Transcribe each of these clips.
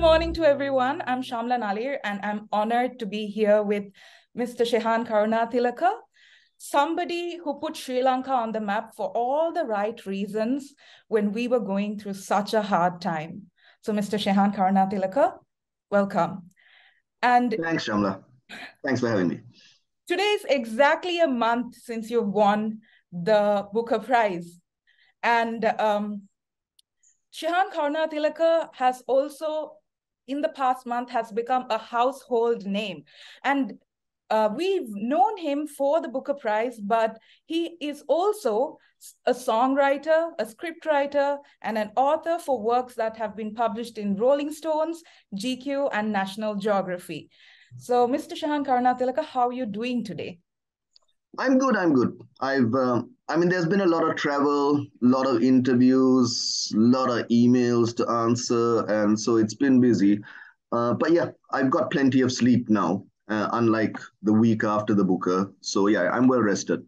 morning to everyone. I'm Shamla Naleer, and I'm honored to be here with Mr. Shehan Karunatilaka, somebody who put Sri Lanka on the map for all the right reasons when we were going through such a hard time. So, Mr. Shehan Karunatilaka, welcome. And thanks, Shamla. Thanks for having me. Today is exactly a month since you've won the Booker Prize. And Shehan Karunatilaka has also, in the past month, has become a household name. And we've known him for the Booker Prize, but he is also a songwriter, a scriptwriter, and an author for works that have been published in Rolling Stones, GQ, and National Geography. So, Mr. Shehan Karunatilaka, how are you doing today? I'm good. There's been a lot of travel, a lot of interviews, a lot of emails to answer, and so it's been busy. But yeah, I've got plenty of sleep now, unlike the week after the Booker. So yeah, I'm well rested.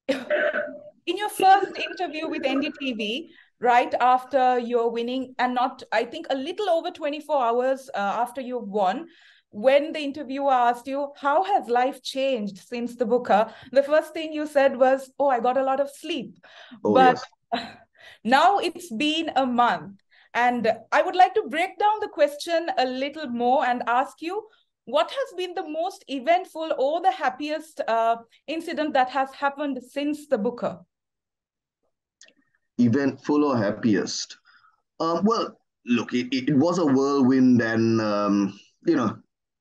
In your first interview with NDTV, right after your winning, and not, I think, a little over 24 hours after you've won, when the interviewer asked you, how has life changed since the Booker? The first thing you said was, oh, I got a lot of sleep. Oh, but yes. Now it's been a month. And I would like to break down the question a little more and ask you, what has been the most eventful or the happiest incident that has happened since the Booker? Eventful or happiest? Well, look, it was a whirlwind, and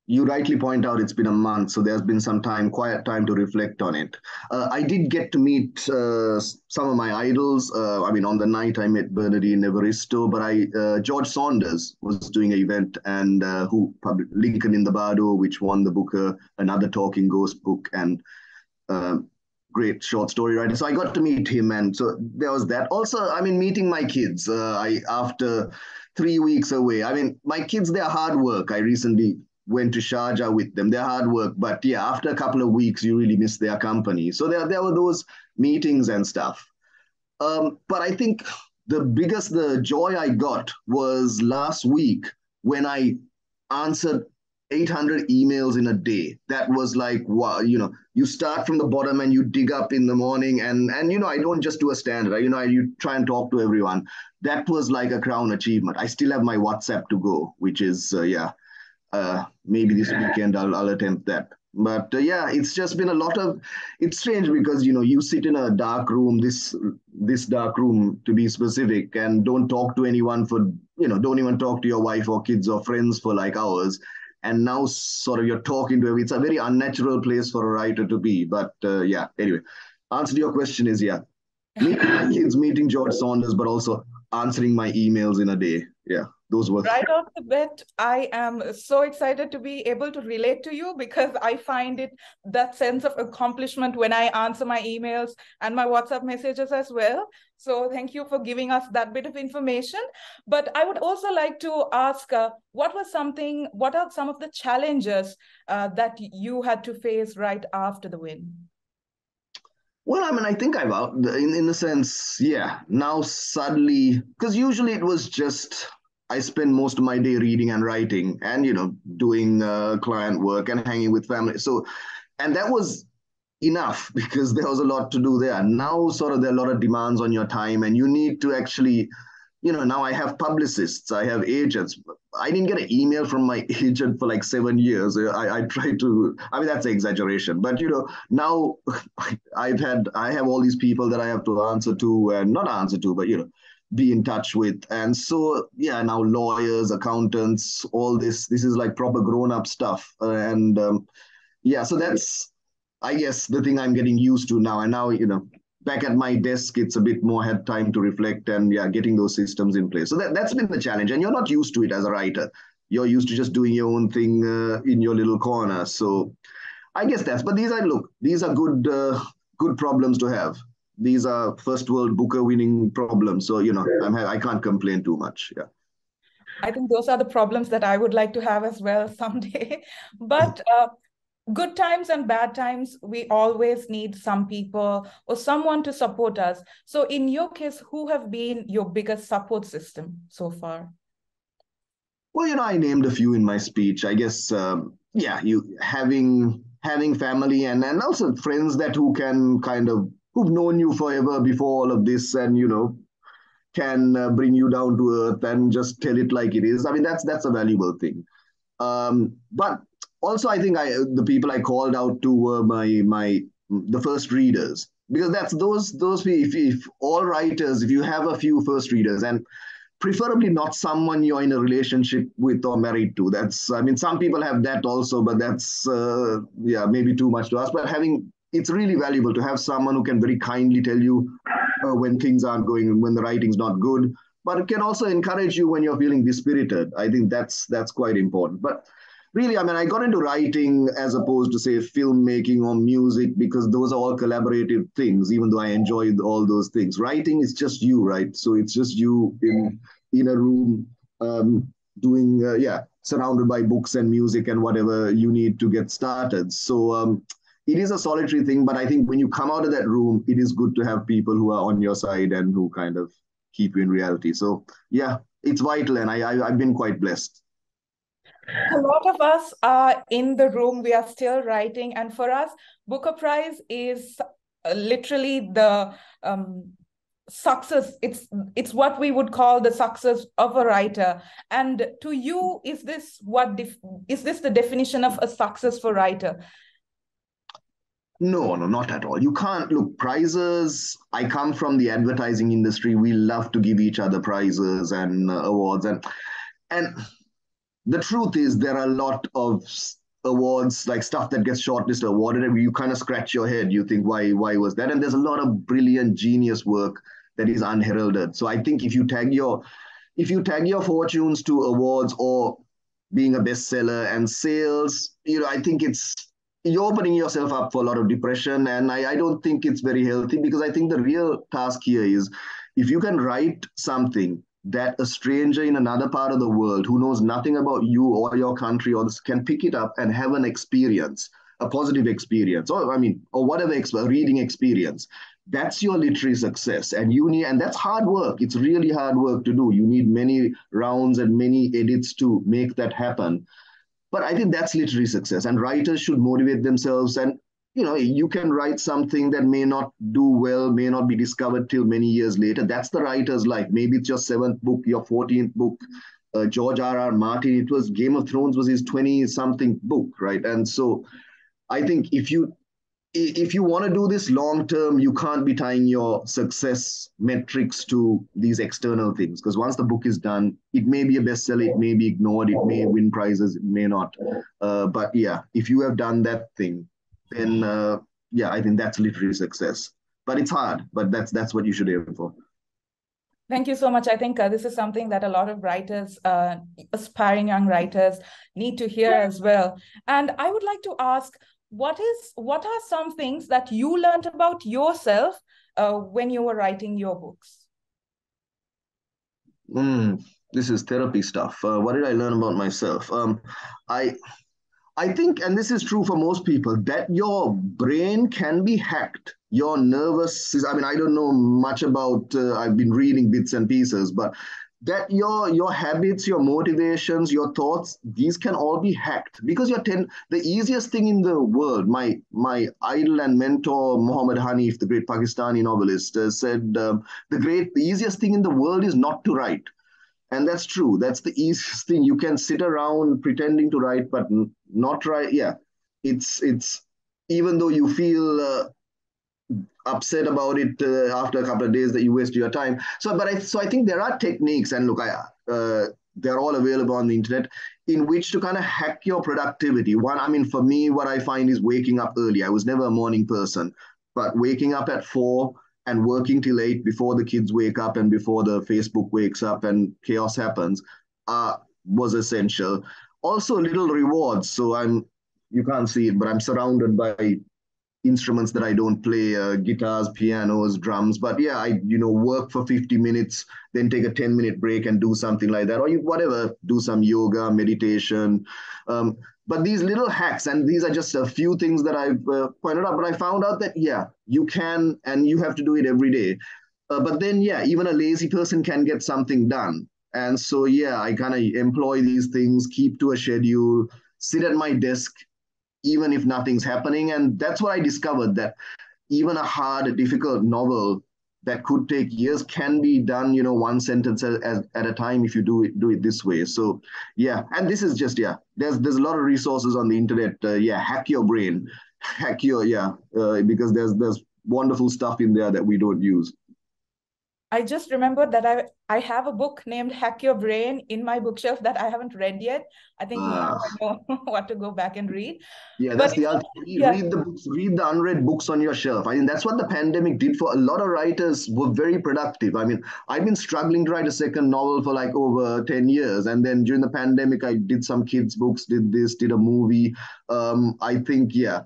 you rightly point out it's been a month, so there's been some time, quiet time to reflect on it. I did get to meet some of my idols. On the night I met Bernardine Evaristo, but George Saunders was doing an event, and who published Lincoln in the Bardo, which won the Booker, another talking ghost book, and great short story writer. So I got to meet him, and so there was that. Also, meeting my kids. After 3 weeks away. My kids, they're hard work. I recently went to Sharjah with them. They're hard work, but yeah, after a couple of weeks, you really miss their company. So there were those meetings and stuff. But I think the joy I got was last week when I answered 800 emails in a day. That was like, wow, you start from the bottom and you dig up in the morning, and I don't just do a standard, you try and talk to everyone. That was like a crown achievement. I still have my WhatsApp to go, which is, maybe this weekend I'll attempt that. But yeah, it's just been it's strange because, you sit in a dark room, this dark room to be specific, and don't talk to anyone don't even talk to your wife or kids or friends for like hours. And now sort of you're talking to it's a very unnatural place for a writer to be. But yeah, anyway, answer to your question is, yeah, meeting my kids, meeting George Saunders, but also answering my emails in a day. Yeah, those were right off the bat. I am so excited to be able to relate to you, because I find it that sense of accomplishment when I answer my emails and my WhatsApp messages as well. So thank you for giving us that bit of information. But I would also like to ask, what are some of the challenges that you had to face right after the win? Well, I think I've out in the sense, yeah. Now suddenly, because usually it was just I spend most of my day reading and writing, and doing client work and hanging with family. So, and that was enough because there was a lot to do there. Now, sort of, there are a lot of demands on your time, and you need to actually, now I have publicists, I have agents. I didn't get an email from my agent for like 7 years. I try to, that's an exaggeration, but now I have all these people that I have to answer to, and not answer to, but be in touch with. And so, yeah, now lawyers, accountants, all this is like proper grown-up stuff. Yeah, so that's, I guess, the thing I'm getting used to now. And now, back at my desk, it's a bit more had time to reflect, and yeah, getting those systems in place. So that's been the challenge. And you're not used to it as a writer. You're used to just doing your own thing in your little corner. So I guess but these are good problems to have. These are first world Booker winning problems. So, I can't complain too much. Yeah. I think those are the problems that I would like to have as well someday. But good times and bad times, we always need some people or someone to support us. So in your case, who have been your biggest support system so far? Well, I named a few in my speech. I guess, yeah, you having family and also friends that who can kind of who've known you forever before all of this, and can bring you down to earth and just tell it like it is. I mean, that's a valuable thing. But also, I think the people I called out to were my the first readers, because that's those if all writers, if you have a few first readers, and preferably not someone you're in a relationship with or married to. That's, I mean, some people have that also, but that's yeah, maybe too much to ask. But having it's really valuable to have someone who can very kindly tell you when things aren't going, when the writing's not good, but it can also encourage you when you're feeling dispirited. I think that's quite important. But really, I mean, I got into writing as opposed to, say, filmmaking or music, because those are all collaborative things, even though I enjoy all those things. Writing is just you, right? So it's just you in a room, doing, yeah, surrounded by books and music and whatever you need to get started. So it is a solitary thing, but I think when you come out of that room, it is good to have people who are on your side and who kind of keep you in reality. So yeah, it's vital, and I've been quite blessed. A lot of us are in the room, we are still writing, and for us, Booker Prize is literally the success. It's what we would call the success of a writer. And to you, is this the definition of a successful writer? No, no, not at all. You can't look prizes. I come from the advertising industry. We love to give each other prizes and awards, and the truth is there are a lot of awards, like stuff that gets shortlisted, awarded, and you kind of scratch your head. You think, why was that? And there's a lot of brilliant genius work that is unheralded. So I think if you tag your fortunes to awards or being a bestseller and sales, I think you're opening yourself up for a lot of depression, and I don't think it's very healthy, because I think the real task here is, if you can write something that a stranger in another part of the world who knows nothing about you or your country or this can pick it up and have an experience, a positive experience, or I mean, or whatever reading experience, that's your literary success. And that's hard work. It's really hard work to do. You need many rounds and many edits to make that happen. But I think that's literary success, and writers should motivate themselves. And you can write something that may not do well, may not be discovered till many years later. That's the writer's life. Maybe it's your seventh book, your 14th book. George R. R. Martin, it was Game of Thrones was his 20 something book, right? And so I think if you want to do this long term, you can't be tying your success metrics to these external things, because once the book is done, it may be a bestseller, it may be ignored, it may win prizes, it may not. But yeah, if you have done that thing, then yeah, I think that's literary success. But it's hard, but that's what you should aim for. Thank you so much. I think this is something that a lot of writers, aspiring young writers, need to hear as well. And I would like to ask, what are some things that you learned about yourself when you were writing your books? This is therapy stuff. What did I learn about myself? I I think, and this is true for most people, that your brain can be hacked. Your nervous, I mean, I don't know much about, I've been reading bits and pieces, but that your habits, your motivations, your thoughts, these can all be hacked, because the easiest thing in the world, my idol and mentor Muhammad Hanif, the great Pakistani novelist, said the easiest thing in the world is not to write. And that's true. That's the easiest thing. You can sit around pretending to write, but not write. Yeah, it's even though you feel upset about it after a couple of days that you waste your time. So I think there are techniques, and look, they're all available on the internet, in which to kind of hack your productivity. One, I mean, for me, what I find is waking up early. I was never a morning person, but waking up at 4 and working till 8 before the kids wake up and before the Facebook wakes up and chaos happens was essential. Also, little rewards. So you can't see it, but I'm surrounded by instruments that I don't play, guitars, pianos, drums. But yeah, I work for 50 minutes, then take a 10-minute break and do something like that, or whatever, do some yoga, meditation. But these little hacks, and these are just a few things that I've pointed out, but I found out that, yeah, you can, and you have to do it every day. But then, yeah, even a lazy person can get something done. And so, yeah, I kind of employ these things, keep to a schedule, sit at my desk, even if nothing's happening. And that's what I discovered, that even a hard, difficult novel that could take years can be done, one sentence at a time if you do it this way. So yeah, and this is just, yeah, there's a lot of resources on the internet. Yeah, hack your brain, hack your, yeah, because there's wonderful stuff in there that we don't use. I just remembered that I have a book named Hack Your Brain in my bookshelf that I haven't read yet. I think now Uh, I know what to go back and read. Yeah, But that's the ultimate. yeah, Read the books, read the unread books on your shelf. I mean, that's what the pandemic did for a lot of writers. Were very productive. I mean, I've been struggling to write a second novel for like over 10 years. And then during the pandemic, I did some kids' books, did this, did a movie. I think, yeah,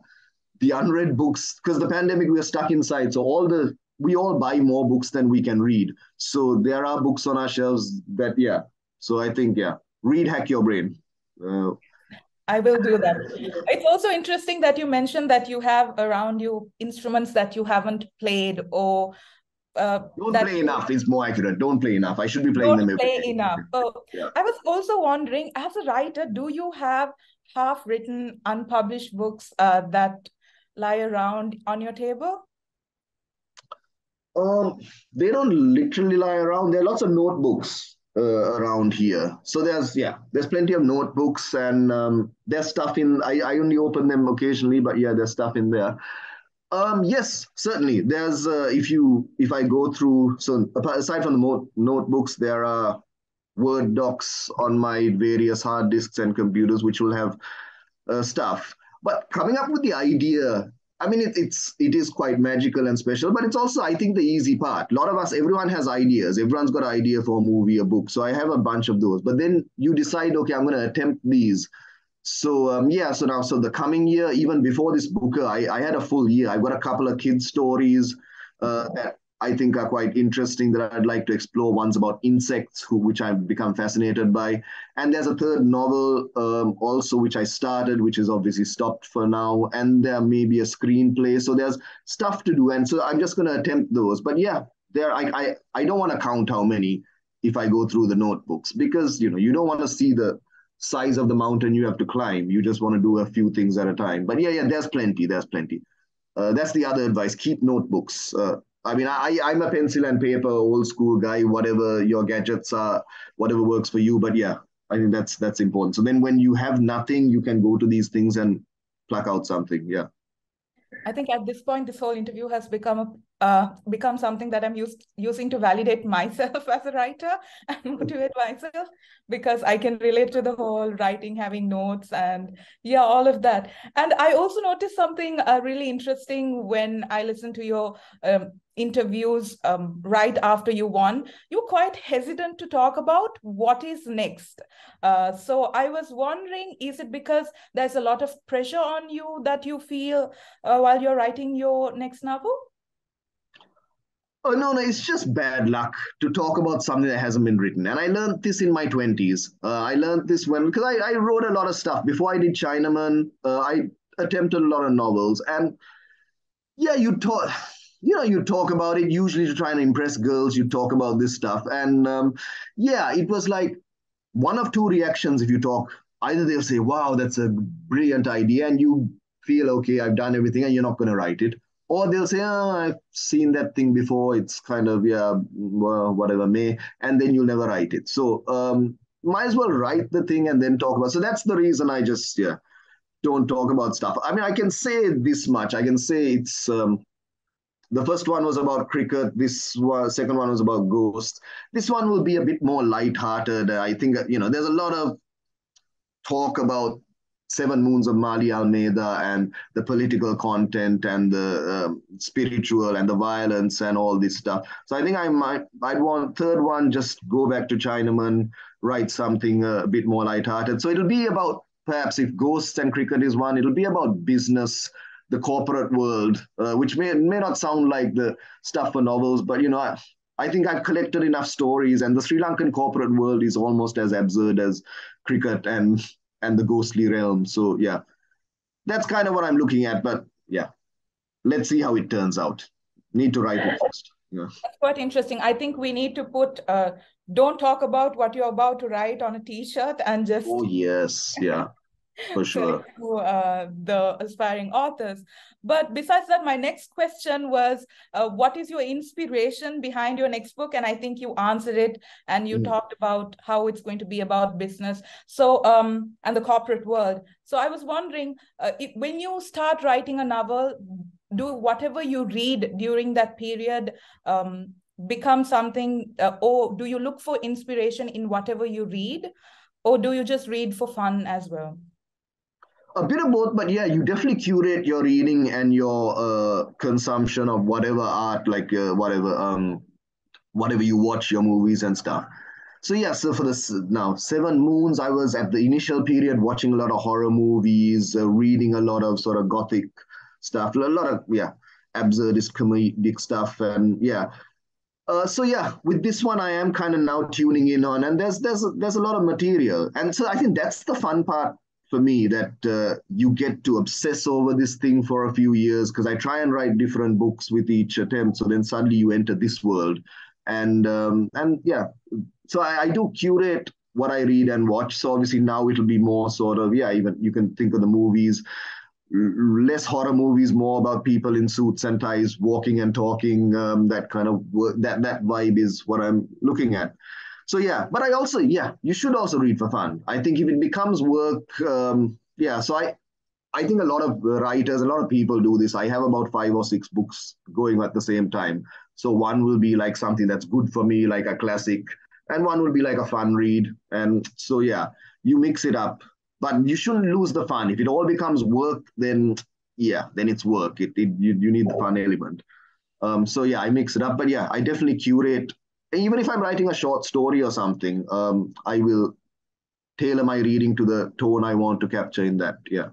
the unread books, because the pandemic, we were stuck inside. So we all buy more books than we can read. So there are books on our shelves that, yeah. So I think, yeah, read Hack Your Brain. Uh, I will do that. It's also interesting that you mentioned that you have around you instruments that you haven't played, or Don't that play you enough is more accurate. Don't play enough. I should be playing don't them every play day. enough. Oh, Yeah. I was also wondering, as a writer, do you have half-written, unpublished books that lie around on your table? Um, they don't literally lie around. There are lots of notebooks around here. So there's plenty of notebooks, and there's stuff in. I only open them occasionally, but yeah, there's stuff in there. Yes, certainly. There's if I go through, so aside from the notebooks, there are Word docs on my various hard disks and computers, which will have stuff. But coming up with the idea, I mean, it is quite magical and special, but it's also, I think, the easy part. A lot of us, everyone has ideas. Everyone's got an idea for a movie, a book. So I have a bunch of those. But then you decide, okay, I'm going to attempt these. So yeah, so the coming year, even before this Booker, I had a full year. I've got a couple of kids stories that I think are quite interesting that I'd like to explore. One's about insects, which I've become fascinated by, and there's a third novel also which I started, which is obviously stopped for now, and there may be a screenplay. So there's stuff to do, and so I'm just going to attempt those. But yeah, I don't want to count how many if I go through the notebooks, because you don't want to see the size of the mountain you have to climb. You just want to do a few things at a time. But yeah, there's plenty. There's plenty. That's the other advice. Keep notebooks. I mean, I'm a pencil and paper, old school guy. Whatever your gadgets are, whatever works for you. But yeah, I think that's important. So then, when you have nothing, you can go to these things and pluck out something. Yeah. I think at this point, this whole interview has become something that I'm using to validate myself as a writer and motivate myself, because I can relate to the whole writing, having notes, and yeah, all of that. And I also noticed something really interesting when I listened to your interviews right after you won. You were quite hesitant to talk about what is next. So I was wondering, is it because there's a lot of pressure on you that you feel while you're writing your next novel? Oh, no, no, it's just bad luck to talk about something that hasn't been written. And I learned this in my 20s. I learned this because I wrote a lot of stuff. Before I did Chinaman, I attempted a lot of novels. And yeah, you talk about it, usually to try and impress girls. You talk about this stuff. And yeah, it was like one of two reactions if you talk. Either they'll say, wow, that's a brilliant idea, and you feel, okay, I've done everything, and you're not going to write it. Or they'll say, oh, I've seen that thing before. It's kind of, yeah, well, whatever may, and then you'll never write it. So might as well write the thing and then talk about. So that's the reason I just, yeah, don't talk about stuff. I mean, I can say this much. I can say it's the first one was about cricket. Second one was about ghosts. This one will be a bit more light-hearted. I think there's a lot of talk about Seven Moons of Mali Almeida and the political content and the spiritual and the violence and all this stuff. So I think I'd want third one, just go back to Chinaman, write something a bit more lighthearted. So it'll be about, perhaps if ghosts and cricket is one, it'll be about business, the corporate world, which may not sound like the stuff for novels, but I think I've collected enough stories, and the Sri Lankan corporate world is almost as absurd as cricket and the ghostly realm. So yeah, that's kind of what I'm looking at. But yeah, let's see how it turns out. Need to write it first. Yeah. That's quite interesting. I think we need to put don't talk about what you're about to write on a t-shirt and Oh, just yes. Yeah, for sell it sure. to the aspiring authors. But besides that, my next question was, what is your inspiration behind your next book? And I think you answered it, and you Mm. talked about how it's going to be about business. So, and the corporate world. So I was wondering, when you start writing a novel, do whatever you read during that period become something, or do you look for inspiration in whatever you read, or do you just read for fun as well? A bit of both, but yeah, you definitely curate your reading and your consumption of whatever art, like whatever you watch, your movies and stuff. So yeah, so for this now 7 moons, I was at the initial period watching a lot of horror movies, reading a lot of sort of gothic stuff, a lot of absurdist comedic stuff, and yeah. So yeah, with this one, I am kind of now tuning in on, and there's a lot of material, and so I think that's the fun part for me, that you get to obsess over this thing for a few years, because I try and write different books with each attempt. So then suddenly you enter this world, and yeah, so I do curate what I read and watch. So obviously now it'll be more sort of, yeah, even you can think of the movies, less horror movies, more about people in suits and ties walking and talking. That kind of that vibe is what I'm looking at. So yeah, but I also, yeah, you should also read for fun. I think if it becomes work, yeah. So I think a lot of writers, a lot of people do this. I have about 5 or 6 books going at the same time. So one will be like something that's good for me, like a classic, and one will be like a fun read. And so yeah, you mix it up, but you shouldn't lose the fun. If it all becomes work, then yeah, then it's work. You need the fun element. So yeah, I mix it up, but yeah, I definitely curate. Even if I'm writing a short story or something, I will tailor my reading to the tone I want to capture in that. Yeah.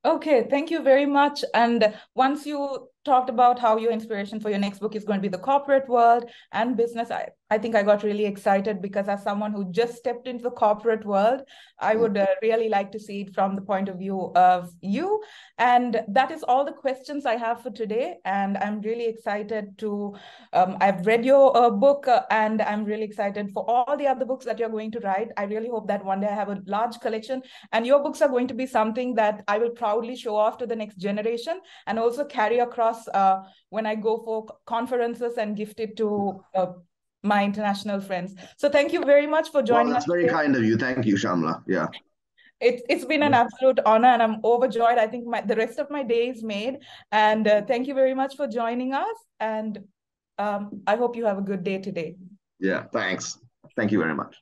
Okay, thank you very much. And once you talked about how your inspiration for your next book is going to be the corporate world and business, I think I got really excited, because as someone who just stepped into the corporate world, I would really like to see it from the point of view of you. And that is all the questions I have for today. And I'm really excited to, I've read your book, and I'm really excited for all the other books that you're going to write. I really hope that one day I have a large collection, and your books are going to be something that I will proudly show off to the next generation, and also carry across when I go for conferences and gift it to my international friends. So thank you very much for Well, joining us that's very today. kind of you. Thank you, Shamla. Yeah. It's been an absolute honor, and I'm overjoyed. I think the rest of my day is made. And thank you very much for joining us. And I hope you have a good day today. Yeah. Thanks. Thank you very much.